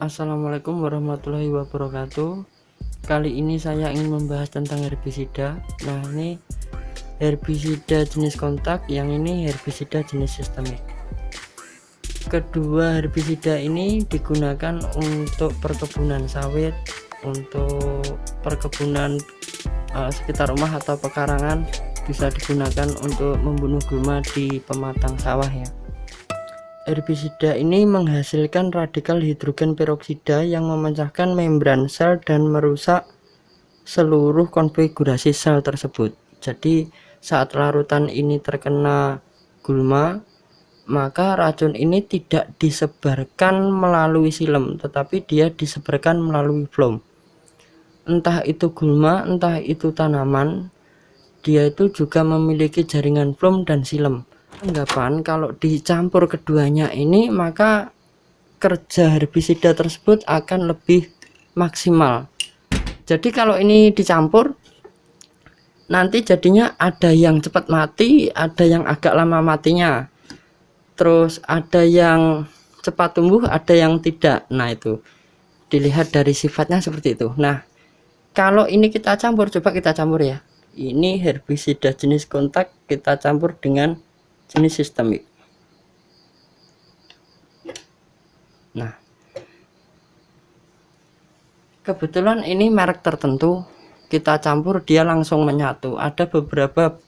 Assalamualaikum warahmatullahi wabarakatuh. Kali ini saya ingin membahas tentang herbisida. Nah, ini herbisida jenis kontak, yang ini herbisida jenis sistemik. Kedua herbisida ini digunakan untuk perkebunan sawit, untuk perkebunan sekitar rumah atau pekarangan, bisa digunakan untuk membunuh gulma di pematang sawah ya. Herbisida ini menghasilkan radikal hidrogen peroksida yang memecahkan membran sel dan merusak seluruh konfigurasi sel tersebut. Jadi saat larutan ini terkena gulma, maka racun ini tidak disebarkan melalui silem, tetapi dia disebarkan melalui phloem. Entah itu gulma, entah itu tanaman, dia itu juga memiliki jaringan phloem dan silem. Anggapan kalau dicampur keduanya ini, maka kerja herbisida tersebut akan lebih maksimal. Jadi kalau ini dicampur, nanti jadinya ada yang cepat mati, ada yang agak lama matinya, terus ada yang cepat tumbuh, ada yang tidak. Nah, itu dilihat dari sifatnya seperti itu. Nah, kalau ini kita campur, coba kita campur ya. Ini herbisida jenis kontak kita campur dengan jenis sistemik. Nah, kebetulan ini merek tertentu, kita campur dia langsung menyatu. Ada beberapa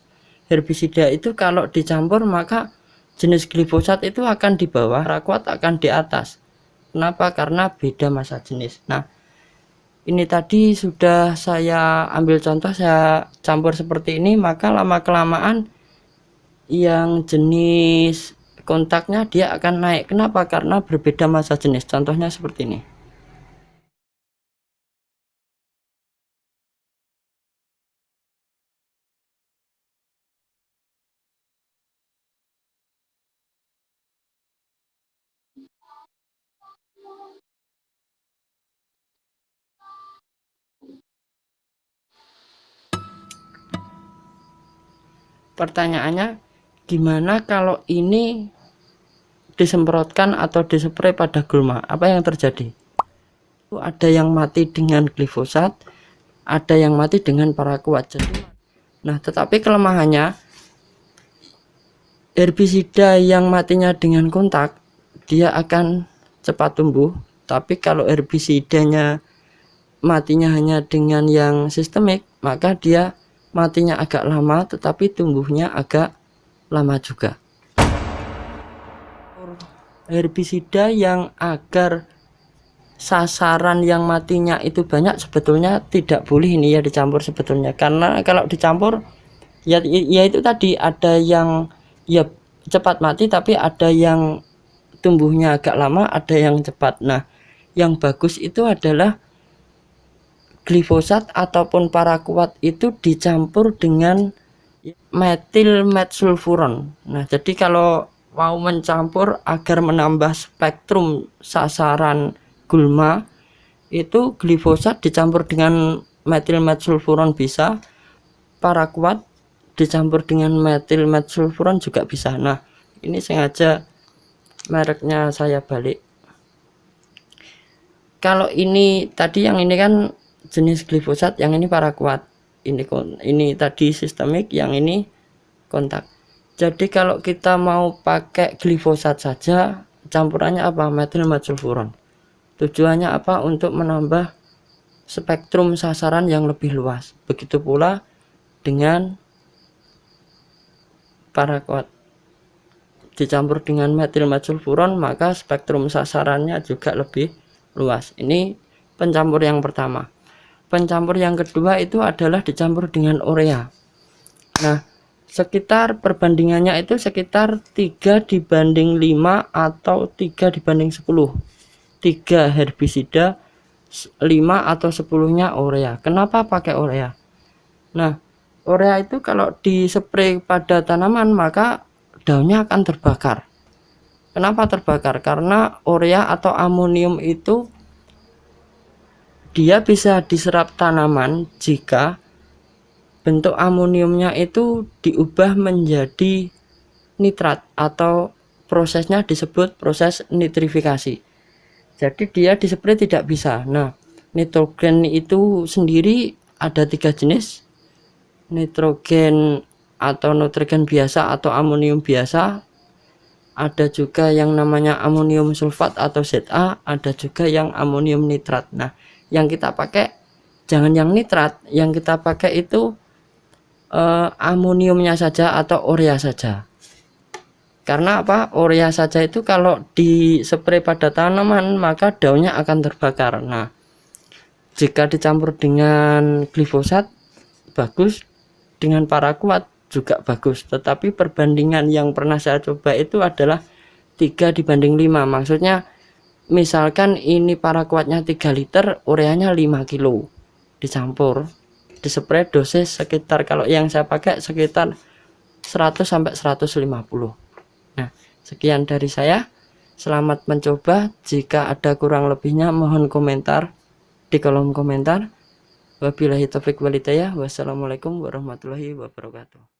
herbisida itu kalau dicampur maka jenis glifosat itu akan di bawah, paraquat akan di atas. Kenapa? Karena beda massa jenis. Nah, ini tadi sudah saya ambil contoh, saya campur seperti ini, maka lama kelamaan yang jenis kontaknya dia akan naik. Kenapa? Karena berbeda massa jenis. Contohnya seperti ini. Pertanyaannya, gimana kalau ini disemprotkan atau dispray pada gulma? Apa yang terjadi? Ada yang mati dengan glifosat, ada yang mati dengan paraquat. Nah, tetapi kelemahannya, herbisida yang matinya dengan kontak dia akan cepat tumbuh, tapi kalau herbisidanya matinya hanya dengan yang sistemik, maka dia matinya agak lama tetapi tumbuhnya agak lama juga. Herbisida yang agar sasaran yang matinya itu banyak sebetulnya tidak boleh ini ya dicampur sebetulnya, karena kalau dicampur ya itu tadi ada yang ya cepat mati, tapi ada yang tumbuhnya agak lama, ada yang cepat. Nah, yang bagus itu adalah glifosat ataupun paraquat itu dicampur dengan metil metsulfuron. Nah, jadi kalau mau mencampur agar menambah spektrum sasaran gulma, itu glifosat dicampur dengan metil metsulfuron bisa, paraquat dicampur dengan metil metsulfuron juga bisa. Nah, ini sengaja mereknya saya balik. Kalau ini tadi yang ini kan jenis glifosat, yang ini paraquat, ini tadi sistemik, yang ini kontak. Jadi kalau kita mau pakai glifosat saja, campurannya apa? Metil metsulfuron. Tujuannya apa? Untuk menambah spektrum sasaran yang lebih luas. Begitu pula dengan paraquat, dicampur dengan metil metsulfuron, maka spektrum sasarannya juga lebih luas. Ini pencampur yang pertama. Pencampur yang kedua itu adalah dicampur dengan urea. Nah, sekitar perbandingannya itu sekitar 3:5 atau 3:10. 3 herbisida, 5 atau 10-nya urea. Kenapa pakai urea? Nah, urea itu kalau dispray pada tanaman maka daunnya akan terbakar. Kenapa terbakar? Karena urea atau amonium itu dia bisa diserap tanaman jika bentuk amoniumnya itu diubah menjadi nitrat, atau prosesnya disebut proses nitrifikasi. jadi dia di spray tidak bisa. Nah, nitrogen itu sendiri ada 3 jenis, nitrogen atau nitrogen biasa atau amonium biasa, ada juga yang namanya amonium sulfat atau ZA, ada juga yang amonium nitrat. Nah, yang kita pakai jangan yang nitrat, yang kita pakai itu amoniumnya saja atau urea saja. Karena apa? Urea saja itu kalau di spray pada tanaman maka daunnya akan terbakar. Nah, jika dicampur dengan glifosat bagus, dengan paraquat juga bagus, tetapi perbandingan yang pernah saya coba itu adalah 3:5. Maksudnya misalkan ini paraquatnya 3 liter, ureanya 5 kilo dicampur, di spray dosis sekitar, kalau yang saya pakai sekitar 100 sampai 150. Nah, sekian dari saya, selamat mencoba. Jika ada kurang lebihnya mohon komentar di kolom komentar. Wabillahi taufiq walhidayah. Wassalamualaikum warahmatullahi wabarakatuh.